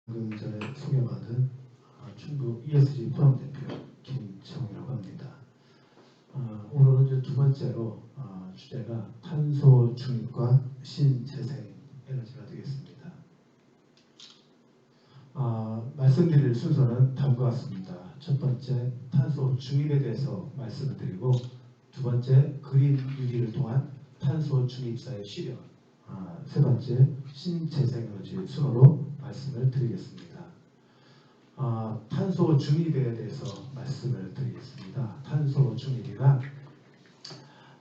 방금 전에 소개받은 충북 ESG 포럼 대표 김채홍이라고 합니다. 오늘은 이제 두 번째로 주제가 탄소 중립과 신재생 에너지가 되겠습니다. 말씀드릴 순서는 다음과 같습니다. 첫 번째, 탄소 중립에 대해서 말씀을 드리고, 두 번째, 그린 뉴딜을 통한 탄소 중립사의 실현, 세 번째, 신재생 에너지 순으로 말씀을 드리겠습니다. 탄소 중립에 대해서 말씀을 드리겠습니다. 탄소 중립이란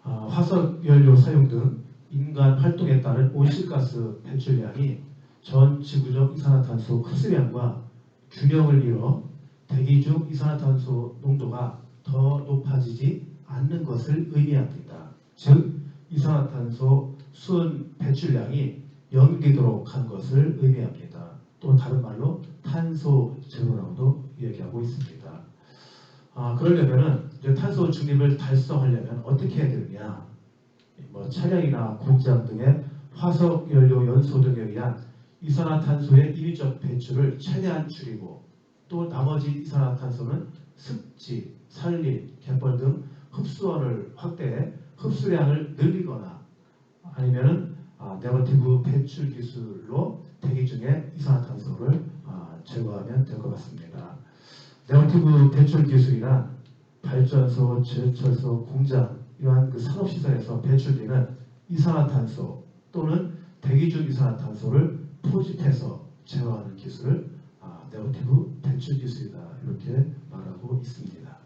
화석 연료 사용 등 인간 활동에 따른 온실가스 배출량이 전 지구적 이산화탄소 흡수량과 균형을 이뤄 대기 중 이산화탄소 농도가 더 높아지지 않는 것을 의미합니다. 즉 이산화탄소 순 배출량이 0이 되도록 하는 것을 의미합니다. 또 다른 말로 탄소 제로라고도 얘기하고 있습니다. 그러려면 탄소 중립을 달성하려면 어떻게 해야 되느냐? 차량이나 공장 등의 화석 연료 연소 등에 의한 이산화탄소의 인위적 배출을 최대한 줄이고, 또 나머지 이산화탄소는 습지, 산림, 갯벌 등 흡수원을 확대해 흡수량을 늘리거나, 아니면 네거티브 배출 기술로 대기 중에 이산화탄소를 제거하면 될 것 같습니다. 네거티브 배출 기술이란 발전소, 제철소, 공장 이러한 그 산업시설에서 배출되는 이산화탄소 또는 대기 중 이산화탄소를 포집해서 제거하는 기술을 네거티브 배출 기술이다, 이렇게 말하고 있습니다.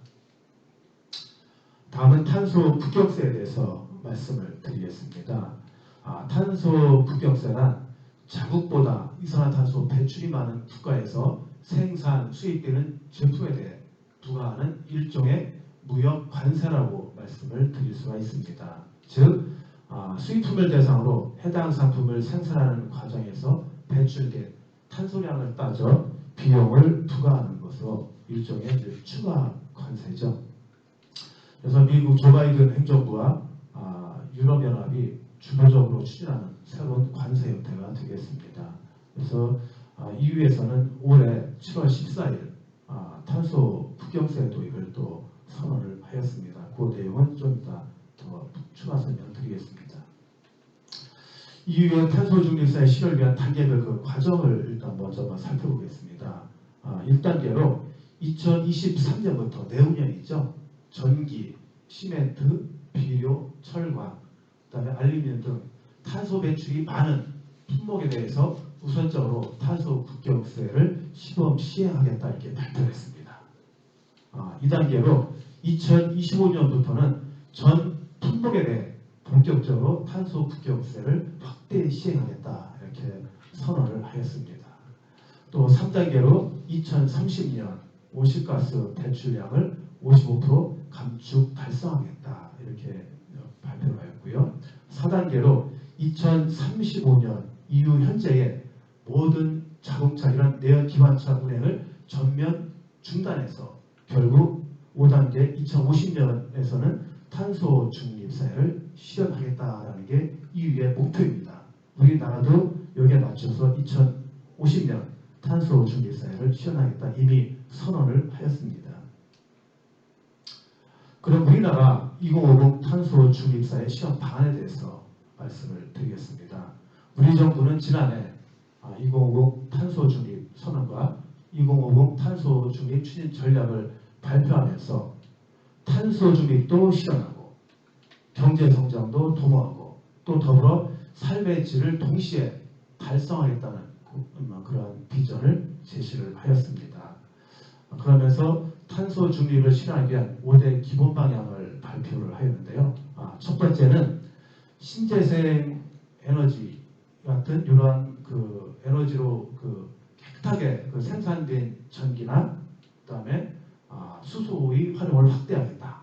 다음은 탄소 급격세에 대해서 말씀을 드리겠습니다. 탄소 급격세란 자국보다 이산화탄소 배출이 많은 국가에서 생산, 수입되는 제품에 대해 부과하는 일종의 무역 관세라고 말씀을 드릴 수가 있습니다. 즉 수입품을 대상으로 해당 상품을 생산하는 과정에서 배출된 탄소량을 따져 비용을 부과하는 것으로 일종의 추가 관세죠. 그래서 미국 조 바이든 행정부와 유럽연합이 주도적으로 추진하는 새로운 관세 형태가 되겠습니다. 그래서 EU에서는 올해 7월 14일 탄소 급격세 도입을 또 선언을 하였습니다. 그 내용은 좀 이따 더 추가 설명드리겠습니다. EU의 탄소 중립사의 실현을 위한 단계별 그 과정을 일단 먼저 살펴보겠습니다. 1단계로 2023년부터 내후년이죠. 전기, 시멘트, 비료, 철강, 그다음에 알루미늄 등 탄소 배출이 많은 품목에 대해서 우선적으로 탄소 급격세를 시범 시행하겠다, 이렇게 발표했습니다. 2단계로 2025년부터는 전 품목에 대해 본격적으로 탄소 급격세를 확대 시행하겠다, 이렇게 선언을 하였습니다. 또 3단계로 2030년 온실가스 배출량을 55% 감축 달성하겠다, 이렇게 발표를 하였고요. 4단계로 2035년 이후 현재의 모든 자동차 이런 내연기관차 운행을 전면 중단해서 결국 5단계 2050년에서는 탄소 중립 사회를 실현하겠다라는 게 EU의 목표입니다. 우리나라도 여기에 맞춰서 2050년 탄소 중립 사회를 실현하겠다 이미 선언을 하였습니다. 그럼 우리나라 2050 탄소 중립 사회 실현 방안에 대해서 말씀을 드리겠습니다. 우리 정부는 지난해 2050 탄소 중립 선언과 2050 탄소 중립 추진 전략을 발표하면서 탄소 중립도 실현하고 경제 성장도 도모하고 또 더불어 삶의 질을 동시에 달성하겠다는 그러한 비전을 제시를 하였습니다. 그러면서 탄소 중립을 실현하기 위한 5대 기본 방향을 발표를 하였는데요. 첫 번째는 신재생 에너지 같은 이러한 그 에너지로 깨끗하게 생산된 전기나 그다음에 수소의 활용을 확대하겠다.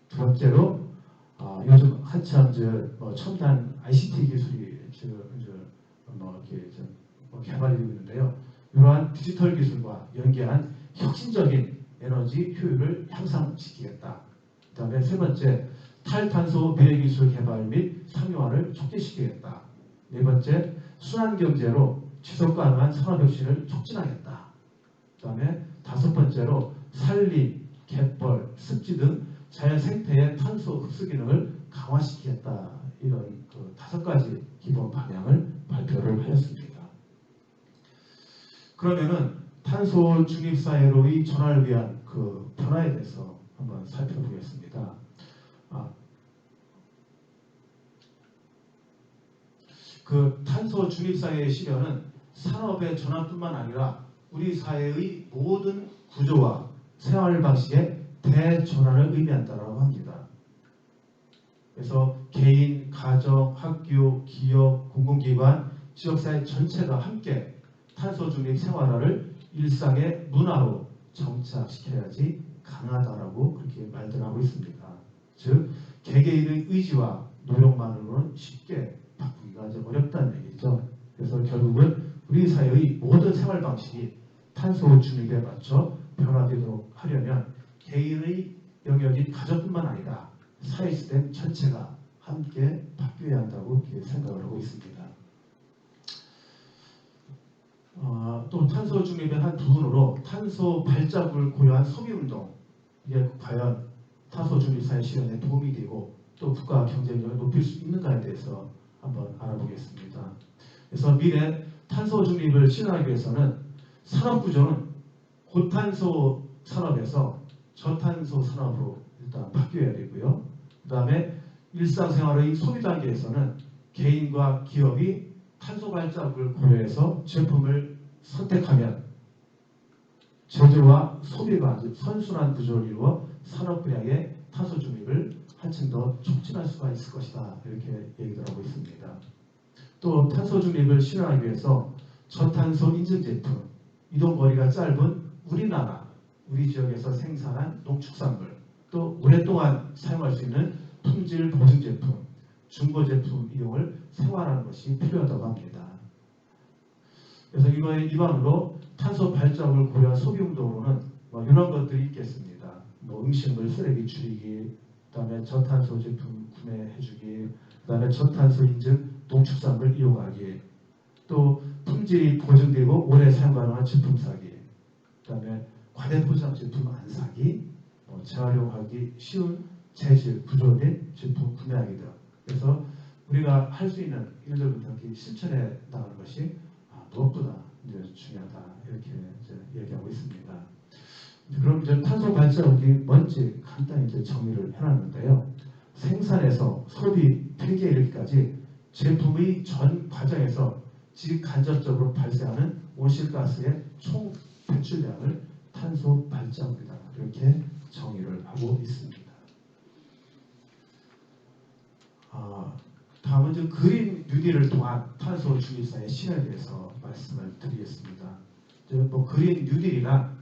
두 번째로 요즘 한참 첨단 ICT 기술이 개발이 되고 있는데요. 이러한 디지털 기술과 연계한 혁신적인 에너지 효율을 향상시키겠다. 그 다음에 세 번째, 탈탄소 미래기술 개발 및 상용화를 촉진시키겠다. 네 번째, 순환경제로 지속 가능한 산업혁신을 촉진하겠다. 그 다음에 5번째로 산림, 갯벌, 습지 등 자연 생태의 탄소 흡수 기능을 강화시키겠다. 이런 5가지 기본 방향을 발표를 하였습니다. 그러면은 탄소 중립 사회로의 전환을 위한 그 변화에 대해서 한번 살펴보겠습니다. 그 탄소 중립 사회의 실현은 산업의 전환뿐만 아니라 우리 사회의 모든 구조와 생활 방식의 대전환을 의미한다고 합니다. 그래서 개인, 가정, 학교, 기업, 공공기관, 지역사회 전체가 함께 탄소 중립 생활화를 일상의 문화로 정착시켜야지 가능하다라고 그렇게 말들 하고 있습니다. 즉 개개인의 의지와 노력만으로는 쉽게 바꾸기가 좀 어렵다는 얘기죠. 그래서 결국은 우리 사회의 모든 생활 방식이 탄소 중립에 맞춰 변화되도록 하려면 개인의 영역인 가정뿐만 아니라 사회 시스템 전체가 함께 바뀌어야 한다고 이렇게 생각을 하고 있습니다. 또 탄소 중립의 한 부분으로 탄소 발자국을 고려한 소비운동, 이게 과연 탄소 중립 사회 실현에 도움이 되고 또 국가 경쟁력을 높일 수 있는가에 대해서 한번 알아보겠습니다. 그래서 미래 탄소 중립을 실현하기 위해서는 산업 구조는 고탄소 산업에서 저탄소 산업으로 일단 바뀌어야 되고요. 그 다음에 일상생활의 소비 단계에서는 개인과 기업이 탄소 발자국을 고려해서 제품을 선택하면 제조와 소비가 아주 선순환 구조를 이루어 산업 분야의 탄소 중립을 한층 더 촉진할 수가 있을 것이다. 이렇게 얘기를 하고 있습니다. 또 탄소 중립을 실현하기 위해서 저탄소 인증 제품, 이동거리가 짧은 우리나라, 우리 지역에서 생산한 농축산물, 또 오랫동안 사용할 수 있는 품질 보증 제품, 중고 제품 이용을 생활하는 것이 필요하다고 합니다. 그래서 이거에 일반으로 탄소 발자국을 고려한 소비 운동으로는 이런 것들이 있겠습니다. 음식물 쓰레기 줄이기, 그다음에 저탄소 제품 구매해주기, 그다음에 저탄소 인증 농축산물 이용하기, 또 품질이 보증되고 오래 사용 가능한 제품 사기, 그다음에 과대포장 제품 안 사기, 재활용하기 쉬운 재질 구조된 제품 구매하기 등. 그래서 우리가 할 수 있는 일들부터 실천해 나가는 것이 무엇보다 이제 중요하다 이렇게 이제 얘기하고 있습니다. 그럼 이제 탄소 발자국이 뭔지 간단히 이제 정의를 해놨는데요. 생산에서 소비, 폐기에 이르기까지 제품의 전 과정에서 직간접적으로 발생하는 온실가스의 총 배출량을 탄소 발자국이다 이렇게 정의를 하고 있습니다. 다음은 이제 그린 뉴딜을 통한 탄소 중립 사회 실현에 대해서 말씀을 드리겠습니다. 그린 뉴딜이란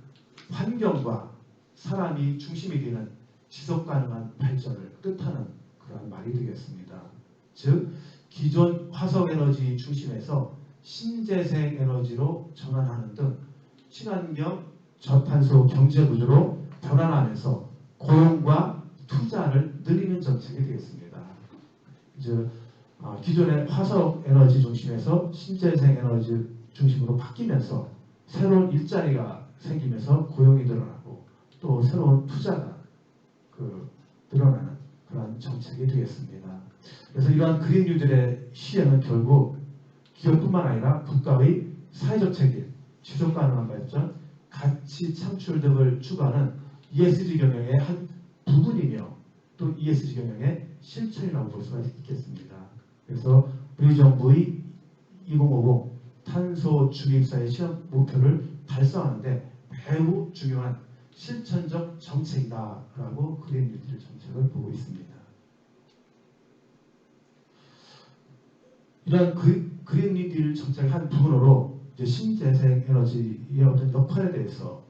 환경과 사람이 중심이 되는 지속 가능한 발전을 뜻하는 그런 말이 되겠습니다. 즉 기존 화석 에너지 중심에서 신재생 에너지로 전환하는 등 친환경 저탄소 경제 구조로 변환하면서 고용과 투자를 늘리는 정책이 되겠습니다. 기존의 화석 에너지 중심에서 신재생 에너지 중심으로 바뀌면서 새로운 일자리가 생기면서 고용이 늘어나고 또 새로운 투자가 늘어나는 그런 정책이 되겠습니다. 그래서 이러한 그린 뉴딜의 시행은 결국 기업뿐만 아니라 국가의 사회적 책임, 지속 가능한 발전, 가치 창출 등을 추구하는 ESG 경영의 한 부분이며 또 ESG 경영의 실천이라고 볼 수가 있겠습니다. 그래서 우리 정부의 2050 탄소 중립 사회 실현 목표를 달성하는데 매우 중요한 실천적 정책이다라고 그린 뉴딜 정책을 보고 있습니다. 이러한 그린 뉴딜 정책의 한 부분으로 이제 신재생 에너지의 어떤 역할에 대해서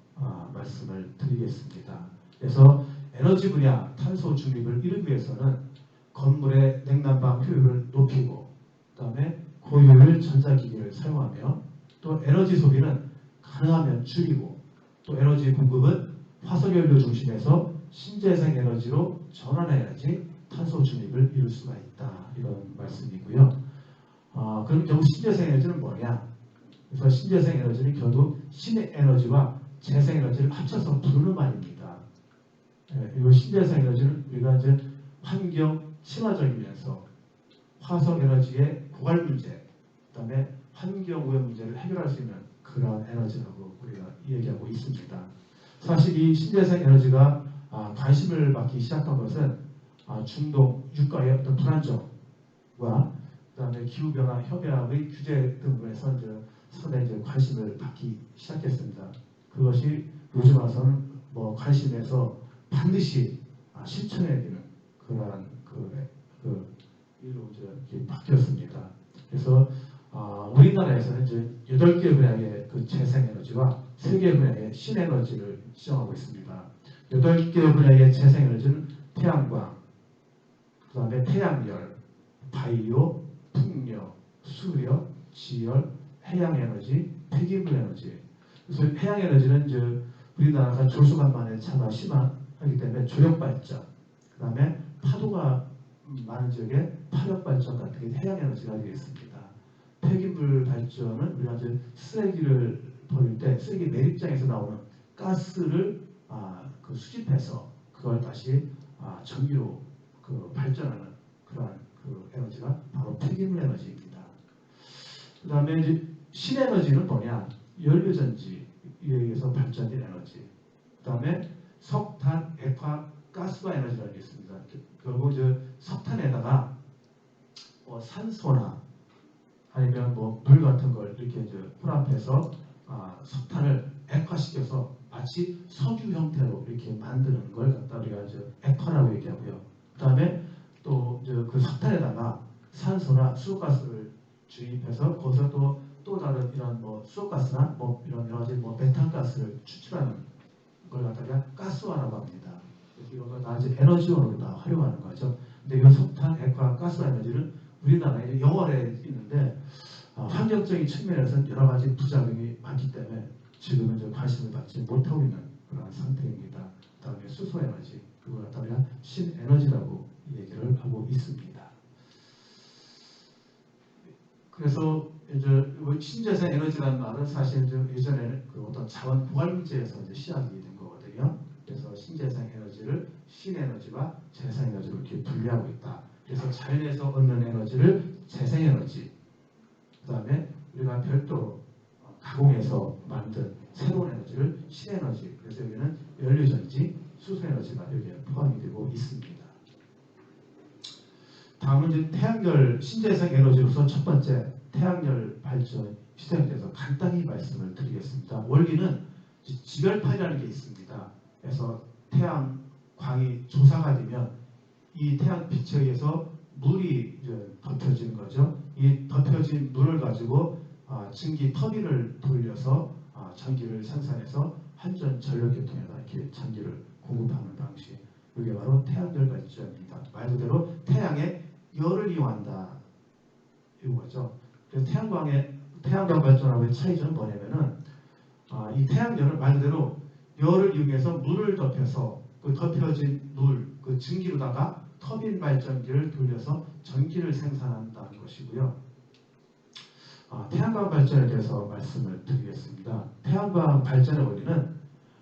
말씀을 드리겠습니다. 그래서 에너지 분야 탄소 중립을 이루기 위해서는 건물의 냉난방 효율을 높이고 그다음에 고효율 전자기기를 사용하며 또 에너지 소비는 가능하면 줄이고 또 에너지 공급은 화석연료 중심에서 신재생 에너지로 전환해야지 탄소 중립을 이룰 수가 있다 이런 말씀이고요. 그럼 결국 신재생 에너지는 뭐냐? 그래서 신재생 에너지는 결국 신의 에너지와 재생 에너지를 합쳐서 부르는 말입니다. 이 신재생 에너지는 우리가 이제 환경 친화적이면서 화석 에너지의 고갈 문제, 그다음에 환경 오염 문제를 해결할 수 있는 그런 에너지라고 우리가 얘기하고 있습니다. 사실 이 신재생 에너지가 관심을 받기 시작한 것은 중동 유가의 어떤 불안정과 그다음에 기후 변화 협약의 규제 등에서 상당히 관심을 받기 시작했습니다. 그것이 요즘 와서는 관심에서 반드시 실천해야 되는 그러한 일로 이제 바뀌었습니다. 그래서 우리나라에서는 이제 8개 분야의 그 재생에너지와 3개 분야의 신에너지를 시정하고 있습니다. 8개 분야의 재생에너지는 태양광, 그 다음에 태양열, 바이오, 풍력, 수력, 지열, 해양에너지, 폐기물 에너지. 그래서 해양에너지는 이제 우리나라가 조수간만에 차가 심하기 때문에 조력발전, 그 다음에 파도가 많은 지역에 파력발전 같은 게 해양에너지가 되겠습니다. 폐기물 발전은 우리가 이제 쓰레기를 버릴 때 쓰레기 매립장에서 나오는 가스를 수집해서 그걸 다시 전기로 발전하는 그러한 에너지가 바로 폐기물 에너지입니다. 그 다음에 이제 신에너지는 뭐냐? 연료전지에 의해서 발전된 에너지. 그 다음에 석탄, 액화, 가스화 에너지라는 게 있습니다. 결국 석탄에다가 산소나 아니면 물 같은 걸 이렇게 혼합해서 석탄을 액화시켜서 마치 석유 형태로 이렇게 만드는 걸 갖다 우리가 액화라고 얘기하고요. 그 다음에 또 그 석탄에다가 산소나 수소가스를 주입해서 거기서 또 다른 이런 수소가스나 이런 여러 가지 메탄가스를 추출하는 걸 갖다가 가스화라고 합니다. 그래서 이런 걸 다 이제 에너지원으로 다 활용하는 거죠. 근데 이 석탄, 액화, 가스화 에너지는 우리나라에 영월에 있는데 환경적인 측면에서는 여러 가지 부작용이 많기 때문에 지금은 이제 관심을 받지 못하고 있는 그런 상태입니다. 그다음에 수소 에너지, 그걸 갖다 우리가 신에너지라고 얘기를 하고 있습니다. 그래서 이제 신재생 에너지라는 말은 사실 예전에는 그 어떤 자원 고갈 문제에서 이제 시작이 된 거거든요. 그래서 신재생 에너지를 신에너지와 재생에너지로 이렇게 분리하고 있다. 그래서 자연에서 얻는 에너지를 재생에너지, 그 다음에 우리가 별도로 가공해서 만든 새로운 에너지를 신에너지, 그래서 여기는 연료전지, 수소에너지가 여기에 포함이 되고 있습니다. 다음은 이제 태양열 신재생 에너지로서 첫 번째 태양열 발전 시스템에 대해서 간단히 말씀을 드리겠습니다. 원리는 지별파이라는 게 있습니다. 그래서 태양광이 조사가 되면 이 태양빛에 의해서 물이 덮여지는 거죠. 이 덮여진 물을 가지고 증기 터빈을 돌려서 전기를 생산해서 한전 전력계통에다 이렇게 전기를 공급하는 방식. 이게 바로 태양열 발전입니다. 말 그대로 태양의 열을 이용한다 이거죠. 그래서 태양광 발전하고의 차이점은 뭐냐면은 이 태양열을 말 그대로 열을 이용해서 물을 덮여서 그 덮여진 물, 그 증기로다가 터빈 발전기를 돌려서 전기를 생산한다는 것이고요. 태양광 발전에 대해서 말씀을 드리겠습니다. 태양광 발전의 원리는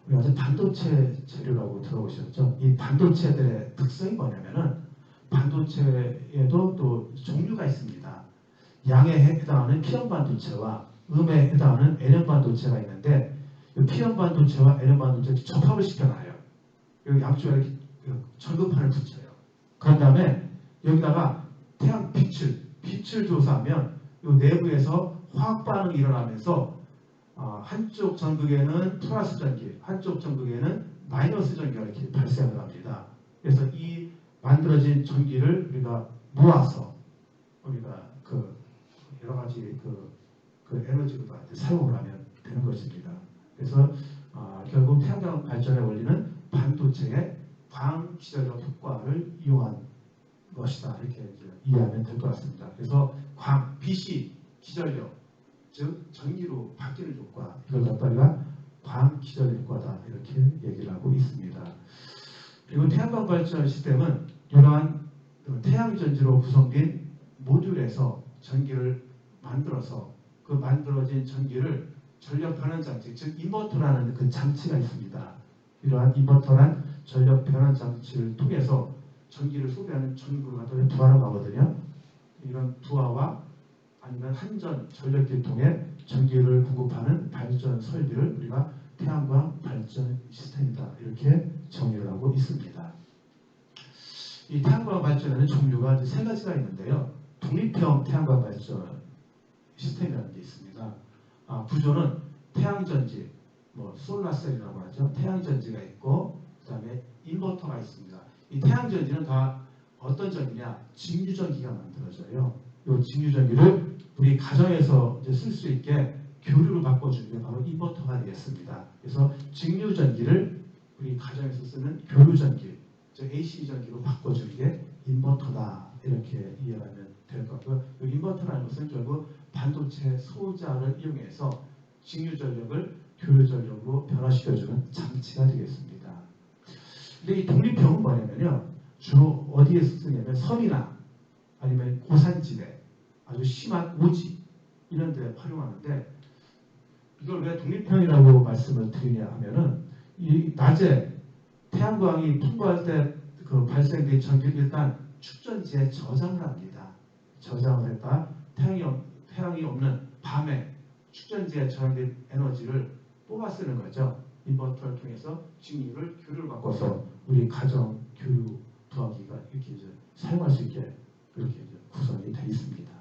우리가 이제 반도체 재료라고 들어보셨죠? 이 반도체들의 특성이 뭐냐면은 반도체에도 또 종류가 있습니다. 양에 해당하는 P형 반도체와 음에 해당하는 N형 반도체가 있는데 이 P형 반도체와 N형 반도체 접합을 시켜놔요. 여기 양쪽에 이렇게 전극판을 붙여요. 그런 다음에 여기다가 태양 빛을 조사하면 이 내부에서 화학 반응이 일어나면서 한쪽 전극에는 플러스 전기, 한쪽 전극에는 마이너스 전기가 이렇게 발생을 합니다. 그래서 이 만들어진 전기를 우리가 모아서 우리가 여러 가지 에너지로 사용을 하면 되는 것입니다. 그래서 결국 태양광 발전의 원리는 반도체의 광 기저력 효과를 이용한 것이다. 이렇게 이해하면 될 것 같습니다. 그래서 빛이 기저력, 즉 전기로 바뀌는 효과, 이걸 갖다가 광 기저력 효과다 이렇게 얘기를 하고 있습니다. 그리고 태양광 발전 시스템은 이러한 태양전지로 구성된 모듈에서 전기를 만들어서 그 만들어진 전기를 전력 변환 장치, 즉 인버터라는 그 장치가 있습니다. 이러한 인버터란 전력 변환 장치를 통해서 전기를 소비하는 전구가 부하로 가거든요. 이런 부하와 아니면 한전 전력기를 통해 전기를 공급하는 발전 설비를 우리가 태양광 발전 시스템이다. 이렇게 정의를 하고 있습니다. 이 태양광 발전에는 종류가 이제 세 가지가 있는데요. 독립형 태양광 발전 시스템이라는 게 있습니다. 구조는 태양전지, 솔라셀이라고 하죠. 태양전지가 있고 그 다음에 인버터가 있습니다. 이 태양전지는 다 어떤 전기냐? 직류전기가 만들어져요. 이 직류전기를 우리 가정에서 쓸 수 있게 교류로 바꿔주는 게 바로 인버터가 되겠습니다. 그래서 직류전기를 우리 가정에서 쓰는 교류전기, 즉 AC 전기로 바꿔주는 게 인버터다. 이렇게 이해하면 될 것 같고요. 이 인버터라는 것은 결국 반도체 소자를 이용해서 직류전력을 교류전력으로 변화시켜주는 장치가 되겠습니다. 근데 이 독립형은 뭐냐면요. 주로 어디에 쓰냐면 섬이나 아니면 고산지대, 아주 심한 오지 이런 데 활용하는데 이걸 왜 독립형이라고 말씀을 드리냐 하면은 이 낮에 태양광이 풍부할 때 그 발생된 전기를 일단 축전지에 저장을 합니다. 저장을 했다 태양이 없는 밤에 축전지에 저장된 에너지를 뽑아 쓰는 거죠. 인버터를 통해서 직류를 교류를 바꿔서 우리 가정 교류 부하기가 이렇게 이제 사용할 수 있게 그렇게 이제 구성이 되어 있습니다.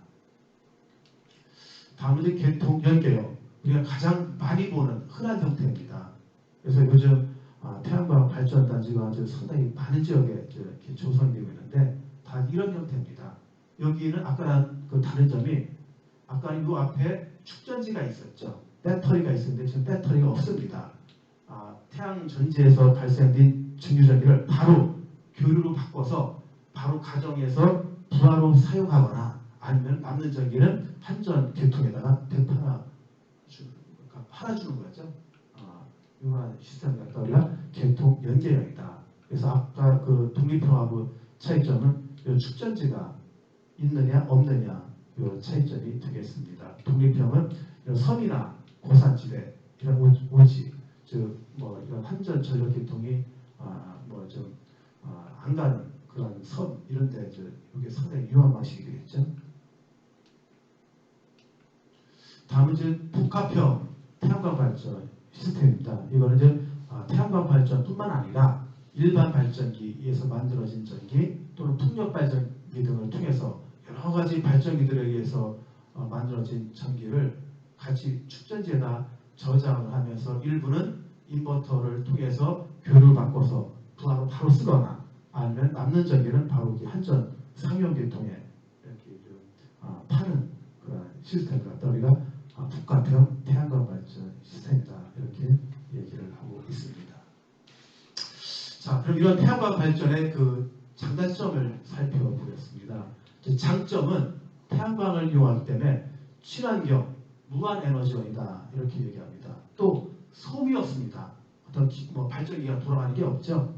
다음은 이제 개통 연계형. 우리가 가장 많이 보는 흔한 형태입니다. 그래서 요즘 태양광 발전단지가 상당히 많은 지역에 이렇게 조성되고 있는데 다 이런 형태입니다. 여기는 아까 그 다른 점이 아까 이 앞에 축전지가 있었죠. 배터리가 있었는데 지금 배터리가 없습니다. 태양 전지에서 발생된 직류전기를 바로 교류로 바꿔서 바로 가정에서 부하로 사용하거나 아니면 남는 전기는 한전 계통에다가 팔아주는 거죠. 이러한 시스템을 갖다 우리가 계통 연계형이다. 그래서 아까 그 독립형하고 차이점은 이 축전지가 있느냐 없느냐 이 차이점이 되겠습니다. 독립형은 이런 섬이나 고산지대 이런 오지 즉 이런 한전 전력 계통이 안 가는 그런 섬 이런데 이게 상당히 유효한 방식이 되겠죠. 다음은 이제 복합형 태양광 발전 시스템입니다. 이거는 이제 태양광 발전뿐만 아니라 일반 발전기에서 만들어진 전기 또는 풍력 발전기 등을 통해서 여러 가지 발전기들에 의해서 만들어진 전기를 같이 축전지에다 저장을 하면서 일부는 인버터를 통해서 교류를 바꿔서 부하로 바로 쓰거나 아니면 남는 전기는 바로 한전 상용계통에 이렇게 파는 그런 시스템을 갖다 우리가 복합형 태양광 발전 시스템이다 이렇게 얘기를 하고 있습니다. 자, 그럼 이런 태양광 발전의 그 장단점을 살펴보겠습니다. 장점은 태양광을 이용하기 때문에 친환경, 무한 에너지원이다 이렇게 얘기합니다. 또 소음이 없습니다. 어떤 발전기가 돌아가는 게 없죠.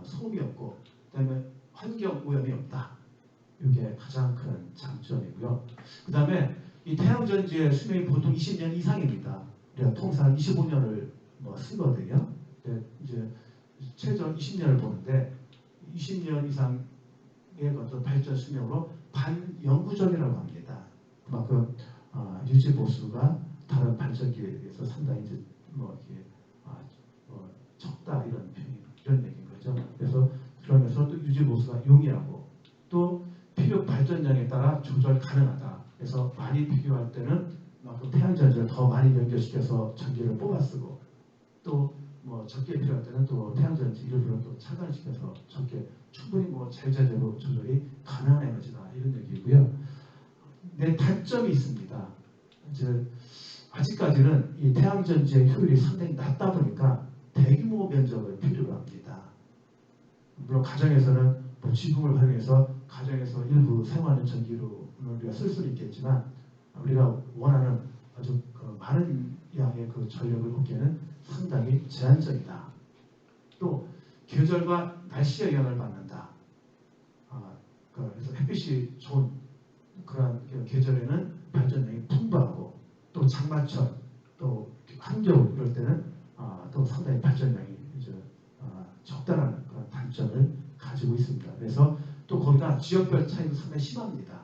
소음이 없고 그다음에 환경 오염이 없다. 이게 가장 큰 장점이고요. 그다음에 이 태양전지의 수명이 보통 20년 이상입니다. 우리가 통상 25년을 쓰거든요. 이제 최저 20년을 보는데 20년 이상의 어떤 발전 수명으로 반영구적이라고 합니다. 그만큼 유지 보수가 다른 발전기에 비해서 상당히 이제 이렇게 적다 이런 얘기인 거죠. 그래서 그러면서 또 유지 보수가 용이하고 또 필요 발전량에 따라 조절 가능하다. 그래서 많이 필요할 때는 그만큼 태양전지를 더 많이 연결시켜서 전기를 뽑아 쓰고 또 적게 필요할 때는 또 태양전지 일부러 또 차단시켜서 적게 충분히 자유자재로 조절이 가능한 에너지다 이런 얘기고요. 네, 단점이 있습니다. 이제 아직까지는 이 태양전지의 효율이 상당히 낮다 보니까 대규모 면적을 필요로 합니다. 물론 가정에서는 지붕을 활용해서 가정에서 일부 사용하는 전기로 우리가 쓸 수는 있겠지만 우리가 원하는 아주 많은 양의 그 전력을 얻기에는 상당히 제한적이다. 또 계절과 날씨의 영향을 받는다. 그래서 햇빛이 좋은 그러한 계절에는 발전량이 풍부하고 또 장마철, 또 한겨울 이럴 때는 또 상당히 발전량이 이제 적당한 그런 단점을 가지고 있습니다. 그래서 또 거기다 지역별 차이도 상당히 심합니다.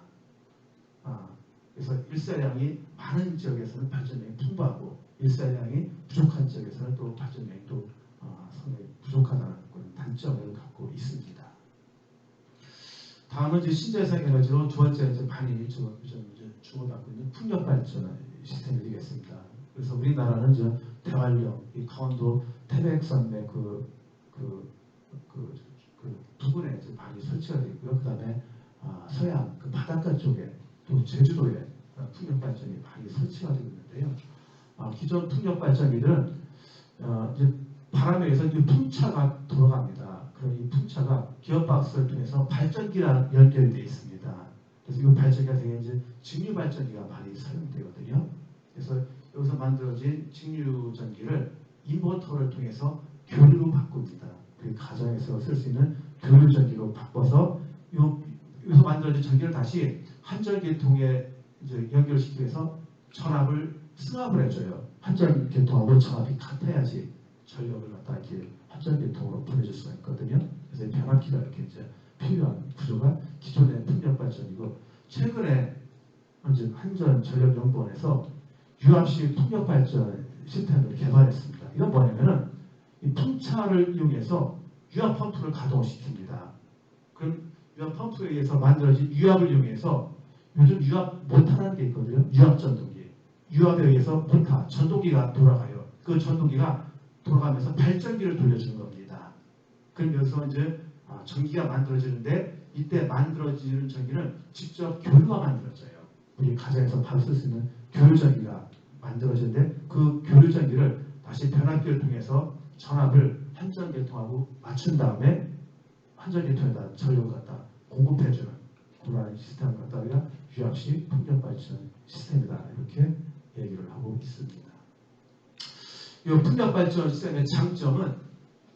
그래서 일사량이 많은 지역에서는 발전량이 풍부하고 일사량이 부족한 지역에서는 또 발전량이 또 상당히 부족하다는 그런 단점을 갖고 있습니다. 다음은 이제 신재생 에너지로 두 번째 이제 많이 주목받고 있는 풍력 발전 시스템이 되겠습니다. 그래서 우리나라는 이제 대관령, 이 강원도 태백산맥 그 부근에 이제 많이 설치가 되어 있고요. 그 다음에 서해안 그 바닷가 쪽에 또 제주도에 풍력 발전이 많이 설치가 되고 있는데요. 기존 풍력 발전기들은 이제 바람에 의해서 이 풍차가 돌아갑니다. 그럼 이 풍차가 기어박스를 통해서 발전기랑 연결이 되어 있습니다. 그래서 이 발전기가 되게 이제 직류 발전기가 많이 사용되거든요. 그래서 여기서 만들어진 직류 전기를 인버터를 통해서 교류로 바꿉니다. 그 가정에서 쓸 수 있는 교류 전기로 바꿔서 여기서 만들어진 전기를 다시 한전계통에 이제 연결시키기 위해서 전압을 승합을 해줘요. 한전계통하고 전압이 같아야지 전력을 갖다 이렇게 한전계통으로 보내줄 수가 있거든요. 그래서 변압기가 이렇게 이제 필요한 구조가 기존의 풍력 발전이고, 최근에 이제 한전전력연구원에서 유압식 풍력 발전 시스템을 개발했습니다. 이건 뭐냐면은 이 풍차를 이용해서 유압 펌프를 가동시킵니다. 그럼 유압 펌프에 의해서 만들어진 유압을 이용해서 요즘 유압 모터라는 게 있거든요. 유압 전동기. 유압에 의해서 모터, 전동기가 돌아가요. 그 전동기가 돌아가면서 발전기를 돌려주는 겁니다. 그럼 여기서 이제 전기가 만들어지는데, 이때 만들어지는 전기는 직접 교류가 만들어져요. 우리 가정에서 바로 쓸 수 있는 교류전기가 만들어지는데, 그 교류전기를 다시 변압기를 통해서 전압을 한전계통하고 맞춘 다음에 한전계통에다 전력을 갖다 공급해주는 그런 시스템을 갖다 우리가 유압식 풍력 발전 시스템이다, 이렇게 얘기를 하고 있습니다. 이 풍력 발전 시스템의 장점은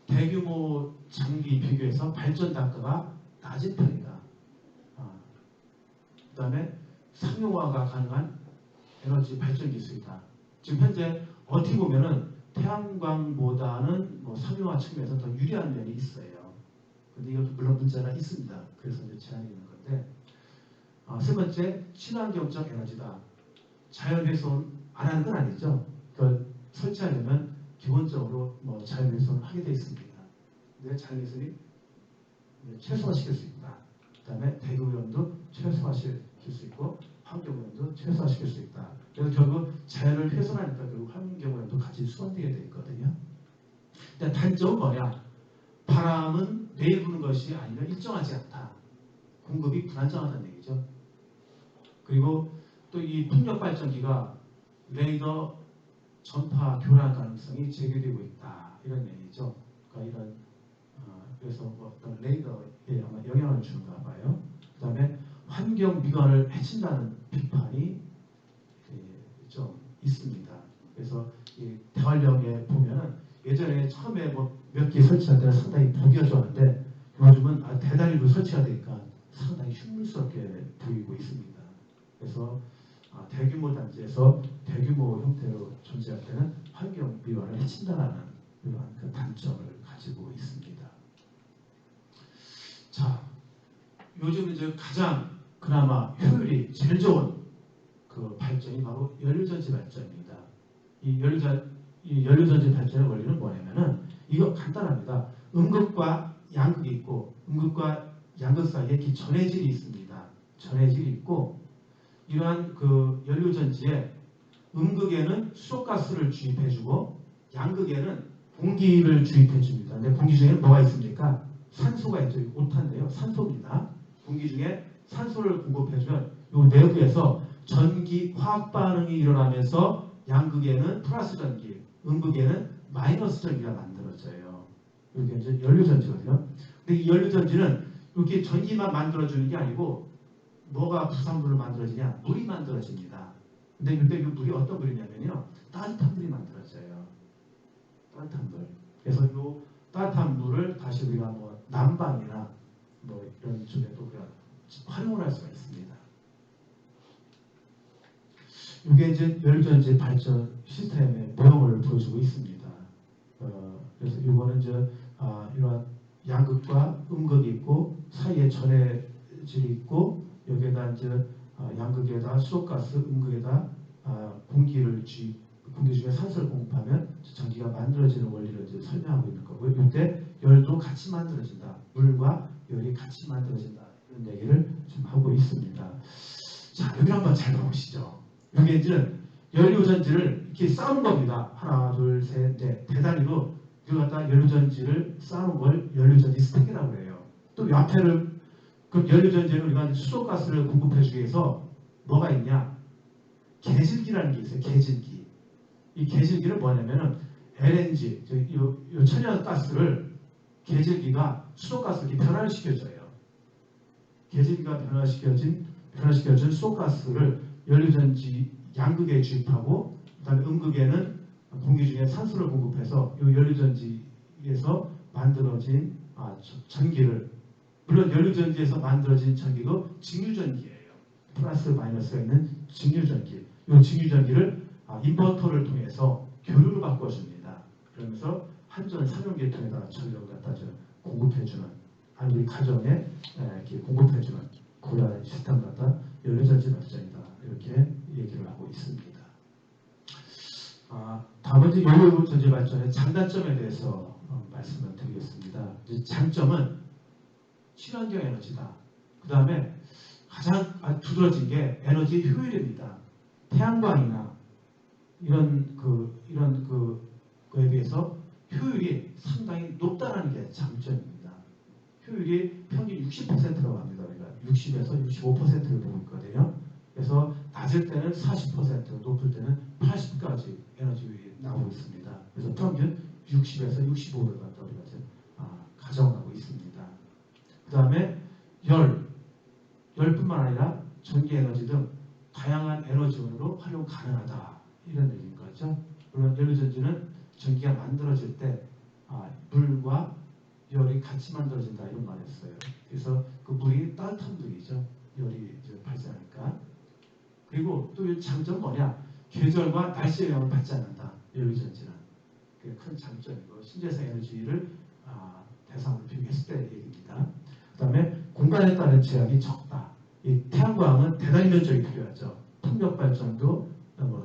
대규모 장비 비교해서 발전 단가가 낮은 편이다. 그 다음에 상용화가 가능한 에너지 발전 기술이다. 지금 현재 어떻게 보면은 태양광보다는 상용화 측면에서 더 유리한 면이 있어요. 근데 이것도 물론 문제가 있습니다. 그래서 이제 제한이 있는 건데, 세 번째, 친환경적 에너지다. 자연훼손 안 하는 건 아니죠. 그걸 설치하려면 기본적으로 자연훼손을 하게 되어 있습니다. 근데 자연훼손이 최소화시킬 수 있다. 그 다음에 대기오염도 최소화시킬 수 있고 환경오염도 최소화시킬 수 있다. 그래서 결국 자연을 훼손하니까 결국 환경오염도 같이 수반되게 되어 있거든요. 근데 단점은 뭐냐? 바람은 매일 부는 것이 아니면 일정하지 않다. 공급이 불안정하다는 얘기죠. 그리고 또 이 풍력 발전기가 레이더 전파 교란 가능성이 제기되고 있다, 이런 얘기죠. 그러니까 이런 그래서 어떤 레이더에 아마 영향을 주는가 봐요. 그다음에 환경 미관을 해친다는 비판이 좀 있습니다. 그래서 이 대관령에 보면은 예전에 처음에 몇 개 설치할 때는 상당히 보기가 좋았는데, 요즘은 대단히로 설치가 되니까 상당히 흉물스럽게 보이고 있습니다. 그래서 대규모 단지에서 대규모 형태로 존재할 때는 환경 미관을 해친다는 이러한 그 단점을 가지고 있습니다. 자, 요즘 이제 가장 그나마 효율이 제일 좋은 그 발전이 바로 연료전지 발전입니다. 이 연료전지 발전의 원리는 뭐냐면은 이거 간단합니다. 음극과 양극이 있고, 음극과 양극 사이에 이렇게 전해질이 있습니다. 전해질이 있고, 이러한 그 연료전지에 음극에는 수소가스를 주입해주고 양극에는 공기를 주입해줍니다. 근데 공기 중에 뭐가 있습니까? 산소가 있죠. 오탄인데요. 산소입니다. 공기 중에 산소를 공급해주면 이 내부에서 전기 화학 반응이 일어나면서 양극에는 플러스 전기, 음극에는 마이너스 전기가 만들어져요. 이게 이제 연료전지거든요. 근데 이 연료전지는 이렇게 전기만 만들어주는 게 아니고 뭐가 부산물을 만들어지냐? 물이 만들어집니다. 근데 이 물이 어떤 물이냐면요, 따뜻한 물이 만들어져요. 따뜻한 물. 그래서 이 따뜻한 물을 다시 우리가 난방이나 이런 쪽에도 우리가 활용을 할 수가 있습니다. 이게 이제 연료전지 발전 시스템의 모형을 보여주고 있습니다. 그래서 이거는 이제 이러한 양극과 음극이 있고 사이에 전해질이 있고 여기에다 이제 양극에다 수소가스, 음극에다 공기를 공기 중에 산소를 공급하면 전기가 만들어지는 원리를 이제 설명하고 있는 거고요. 이때 열도 같이 만들어진다. 물과 열이 같이 만들어진다. 이런 얘기를 지금 하고 있습니다. 자, 여기 한번 잘 봐보시죠. 여기 이제 연료전지를 이렇게 쌓은 겁니다. 하나, 둘, 셋, 넷. 대단위로 이거 갖다 연료전지를 쌓은 걸 연료전지 스택이라고 해요. 또 앞에를 그 연료전지는 우리가 수소가스를 공급해주기 위해서 뭐가 있냐? 계질기라는 게 있어요. 계질기. 이 계질기는 뭐냐면은 LNG, 이 천연가스를 계질기가 수소가스로 이렇게 변화를 시켜줘요. 계질기가 변화시켜준 수소가스를 연료전지 양극에 주입하고 그다음에 음극에는 공기 중에 산소를 공급해서 이 연료전지에서 만들어진 전기를 물론 연료전지에서 만들어진 전기도 직류전기예요. 플러스 마이너스가 있는 직류전기. 이 직류전기를 인버터를 통해서 교류를 바꿔줍니다. 그러면서 한전 삼용계통에다가 전력을 갖다 공급해주는 우리 가정에 이렇게 공급해주는 그런 시스템 갖다 연료전지 발전이다. 이렇게 얘기를 하고 있습니다. 다음은 이제 연료전지 발전의 장단점에 대해서 말씀을 드리겠습니다. 이제 장점은 친환경 에너지다. 그 다음에 가장 두드러진 게 에너지 효율입니다. 태양광이나 이런 거에 비해서 효율이 상당히 높다는 게 장점입니다. 효율이 평균 60%라고 합니다. 우리가 60에서 65%를 보고 있거든요. 그래서 낮을 때는 40%, 높을 때는 80까지 에너지 효율이 나오고 있습니다. 그래서 평균 60에서 65를 갖다 우리가 가정하고 있습니다. 그 다음에 열뿐만 아니라 전기 에너지 등 다양한 에너지원으로 활용 가능하다. 이런 얘기인 거죠. 물론 연료전지는 전기가 만들어질 때 물과 열이 같이 만들어진다 이런 말 했어요. 그래서 그 물이 따뜻한 물이죠. 열이 발생하니까. 그리고 또 장점 뭐냐? 계절과 날씨의 영향을 받지 않는다. 연료전지는. 그게 큰 장점이고 신재생 에너지를 대상으로 비교했을 때 얘기입니다. 그 다음에 공간에 따른 제약이 적다. 이 태양광은 대단히 면적이 필요하죠. 풍력 발전도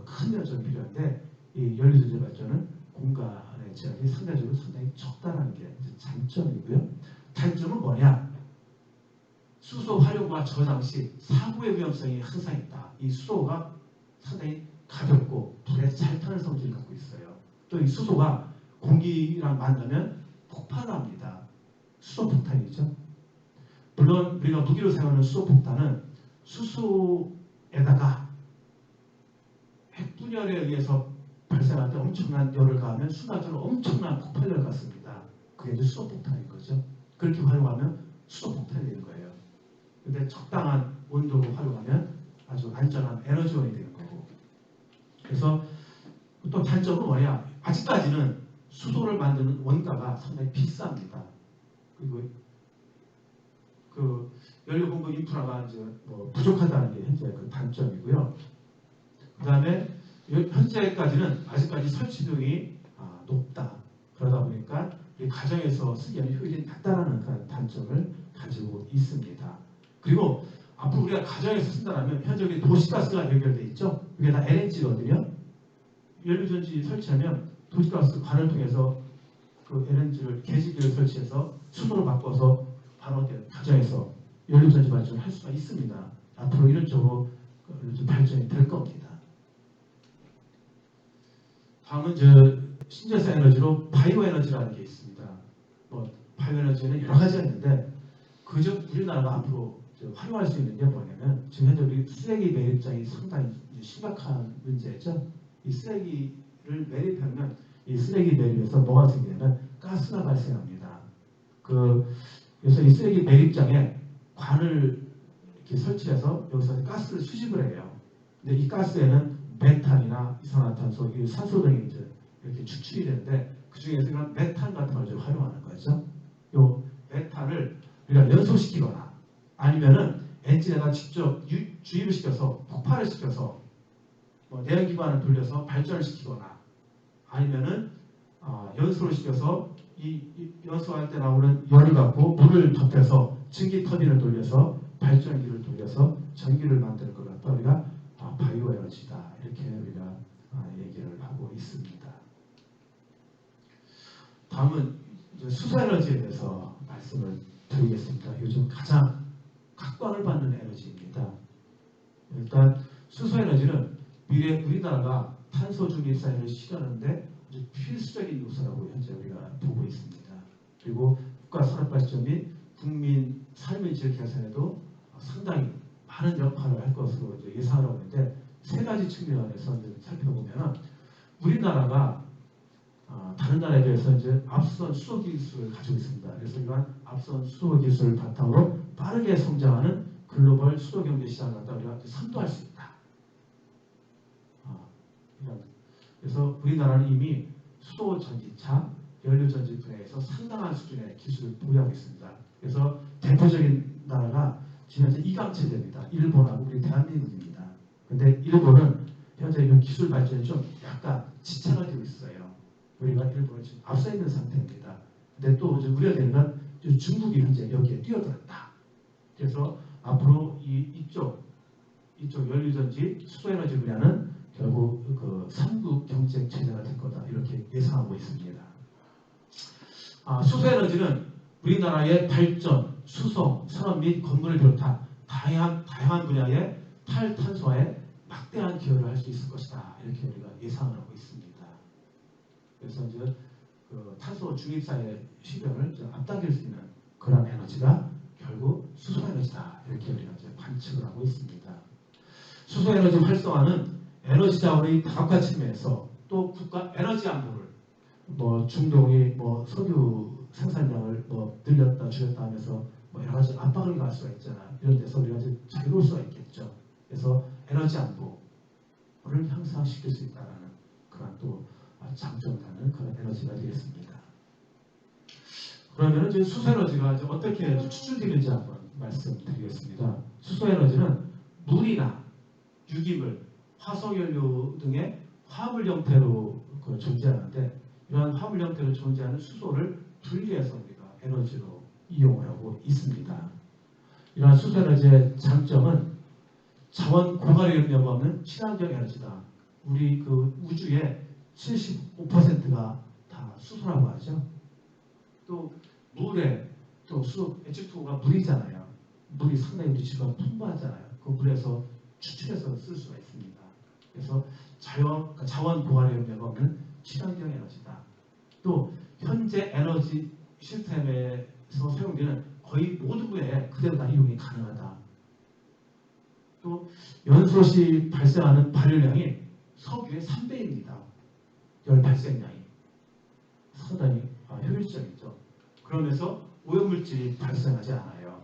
큰 면적이 필요한데 이 연료전지 발전은 공간의 제약이 상대적으로 상당히 적다라는 게 장점이고요. 단점은 뭐냐? 수소 활용과 저장 시 사고의 위험성이 항상 있다. 이 수소가 상당히 가볍고 불에 잘 타는 성질을 갖고 있어요. 또 이 수소가 공기랑 만나면 폭발합니다. 수소 폭탄이죠. 물론 우리가 무기로 사용하는 수소 폭탄은 수소에다가 핵분열에 의해서 발생할 때 엄청난 열을 가하면 순간적으로 엄청난 폭발력을 갖습니다. 그게 이제 수소 폭탄인 거죠. 그렇게 활용하면 수소 폭탄이 되는 거예요. 근데 적당한 온도로 활용하면 아주 안전한 에너지원이 되는 거고. 그래서 또 단점은 뭐냐? 아직까지는 수소를 만드는 원가가 상당히 비쌉니다. 그리고 그 연료 공급 인프라가 이제 부족하다는 게 현재 그 단점이고요. 그 다음에 현재까지는 아직까지 설치 비용이 높다. 그러다 보니까 이 가정에서 쓰기에는 효율이 낮다라는 그런 단점을 가지고 있습니다. 그리고 앞으로 우리가 가정에서 쓴다면 현재 우리 도시가스가 연결돼 있죠. 이게 다 LNG거든요. 연료전지 설치하면 도시가스 관을 통해서 그 LNG를 계집기를 설치해서 수소로 바꿔서 바로 가정에서 연료전지 발전을 할 수가 있습니다. 앞으로 이런 쪽으로 발전이 될 겁니다. 다음은 신재생 에너지로 바이오 에너지라는 게 있습니다. 바이오 에너지는 여러 가지가 있는데 그중 우리나라가 앞으로 활용할 수 있는 게 뭐냐면 지금 현재 우리 쓰레기 매립장이 상당히 심각한 문제죠. 이 쓰레기를 매립하면 이 쓰레기 매립에서 뭐가 생기냐면 가스가 발생합니다. 그래서 이 쓰레기 매립장에 관을 이렇게 설치해서 여기서 가스를 수집을 해요. 근데 이 가스에는 메탄이나 이산화탄소, 산소 등이 이렇게 추출이 되는데 그 중에서 이런 메탄 같은 걸 활용하는 거죠. 이 메탄을 우리가 연소시키거나 아니면은 엔진에다 직접 주입을 시켜서 폭발을 시켜서 뭐 내연기관을 돌려서 발전을 시키거나 아니면은 연소를 시켜서 이 연소할 때 나오는 열을 갖고 물을 덮여서 증기 터빈을 돌려서 발전기를 돌려서 전기를 만드는 걸 갖다 우리가 바이오 에너지다 이렇게 우리가 얘기를 하고 있습니다. 다음은 이제 수소 에너지에 대해서 말씀을 드리겠습니다. 요즘 가장 각광을 받는 에너지입니다. 일단 수소 에너지는 미래 우리나라가 탄소 중립 사회를 실현하는데 필수적인 요소라고 현재 우리가 보고 있습니다. 그리고 국가 산업 발전 및 국민 삶의 질 개선에도 상당히 많은 역할을 할 것으로 예상을 하고 있는데 세 가지 측면에서 살펴보면 우리나라가 다른 나라에 비해서 이제 앞선 수소 기술을 가지고 있습니다. 그래서 이러한 앞선 수소 기술을 바탕으로 빠르게 성장하는 글로벌 수소 경제 시장을 갖다 우리가 선도할 수 있다. 그래서 우리나라는 이미 수소 전지차, 연료 전지 분야에서 상당한 수준의 기술을 보유하고 있습니다. 그래서 대표적인 나라가 지금 현재 이강 체제입니다. 일본하고 우리 대한민국입니다. 그런데 일본은 현재 이 기술 발전이 좀 약간 지체가 되고 있어요. 우리가 일본을 지금 앞서 있는 상태입니다. 근데 또 우려되는 건 중국이 현재 여기에 뛰어들었다. 그래서 앞으로 이쪽 연료전지, 수소에너지 분야는 결국 그 삼국 경쟁 체제가 될 거다 이렇게 예상하고 있습니다. 수소에너지는 우리나라의 발전, 수송, 산업 및 건물을 비롯한 다양한 분야의 탈탄소에 막대한 기여를 할 수 있을 것이다 이렇게 우리가 예상을 하고 있습니다. 그래서 이제 그 탄소 중립 사회 실현을 앞당길 수 있는 그런 에너지가 결국 수소에너지다 이렇게 우리가 이제 관측을 하고 있습니다. 수소에너지 활성화는 에너지 자원의 다각화 측면에서 또 국가 에너지 안보를 중동이 석유 생산량을 늘렸다 줄였다 하면서 여러 가지 압박을 가할 수가 있잖아. 이런 데서 우리가 이제 자유로울 수가 있겠죠. 그래서 에너지 안보를 향상시킬 수 있다는 그런 또 장점을 갖는 그런 에너지가 되겠습니다. 그러면 이제 수소에너지가 이제 어떻게 추출되는지 한번 말씀드리겠습니다. 수소에너지는 물이나 유기물, 화석연료 등의 화물 형태로 존재하는데 이러한 화물 형태로 존재하는 수소를 분리해서 우리가 에너지로 이용하고 있습니다. 이러한 수소에너지의 장점은 자원 고갈의 여부 없는 친환경 에너지다. 우리 그 우주의 75%가 다 수소라고 하죠. 또 물에 또 H2O가 물이잖아요. 물이 상당히 리치가 풍부하잖아요. 그 물에서 추출해서 쓸 수가 있습니다. 그래서 자원 고갈의 여부가 없는 친환경 에너지다. 또 현재 에너지 시스템에서 사용되는 거의 모든 분야에 그대로 다 이용이 가능하다. 또 연소 시 발생하는 발열량이 석유의 3배입니다. 열 발생량이 상당히 효율적이죠. 그러면서 오염물질이 발생하지 않아요.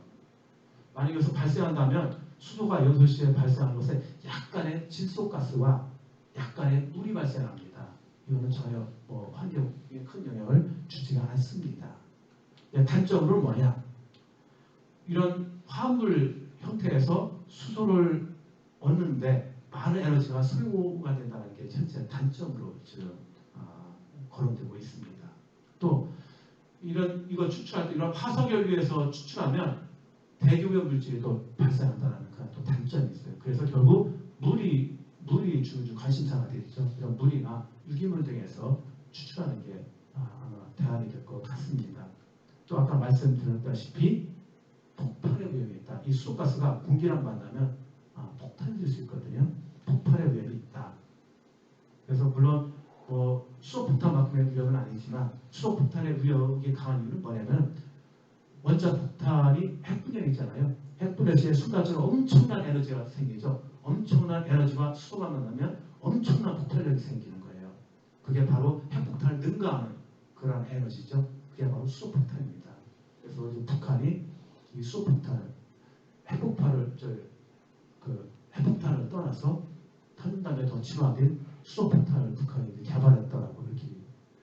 만약에 여기서 발생한다면 수소가 연소 시에 발생하는 것에 약간의 질소가스와 약간의 물이 발생합니다. 이거는 전혀 환경에 큰 영향을 주지가 않습니다. 단점으로는 뭐냐? 이런 화합물 형태에서 수소를 얻는데 많은 에너지가 소요가 된다는 게 현재 단점으로 지금 거론되고 있습니다. 또 이거 추출할 때 이런 화석연료에서 추출하면 대기오염 물질이 또 발생한다는 그런 또 단점이 있어요. 그래서 결국 물이 주로 관심사가 되겠죠. 이런 물이나 유기물 등에서 추출하는 게 아마 대안이 될 것 같습니다. 또 아까 말씀드렸다시피 폭발의 위험이 있다. 이 수소가스가 공기랑 만나면 폭탄이 될 수 있거든요. 폭발의 위험이 있다. 그래서 물론 수소 폭탄만큼의 위험은 아니지만 수소 폭탄의 위험이 강한 이유는 뭐냐면 원자 폭탄이 핵분열이잖아요. 핵분열 시에 순간적으로 엄청난 에너지가 생기죠. 엄청난 에너지와 수소가 만나면 엄청난 폭발력이 생기는 거예요. 그게 바로 핵폭탄을 능가하는 그런 에너지죠. 그게 바로 수소폭탄입니다. 그래서 이제 북한이 이 수소폭탄을 핵폭탄을 떠나서 탄단에 더 진화된 수소폭탄을 북한이 개발했다라고 이렇게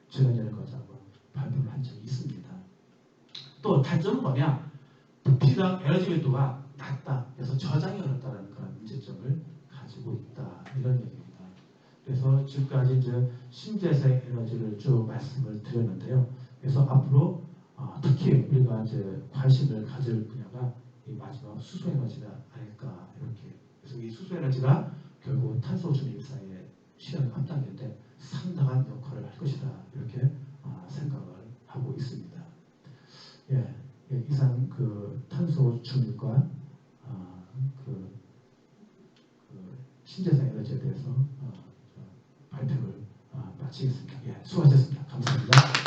최근에 거자고 발표를 한 적이 있습니다. 또 단점은 뭐냐? 부피당 에너지 밀도가 낮다. 그래서 저장이 어렵다는 그런 문제점을 가지고 있다. 이런 얘기입니다. 그래서 지금까지 이제 신재생 에너지를 쭉 말씀을 드렸는데요. 그래서 앞으로 특히 우리가 이제 관심을 가질 분야가 이 마지막 수소 에너지가 아닐까 이렇게. 그래서 이 수소 에너지가 결국 탄소 중립사의 실현 앞당인데 상당한 역할을 할 것이다 이렇게 생각을 하고 있습니다. 예, 이상 그 탄소 중립과 그 신재생 에너지에 대해서 발표를 마치겠습니다. 예, 수고하셨습니다. 감사합니다.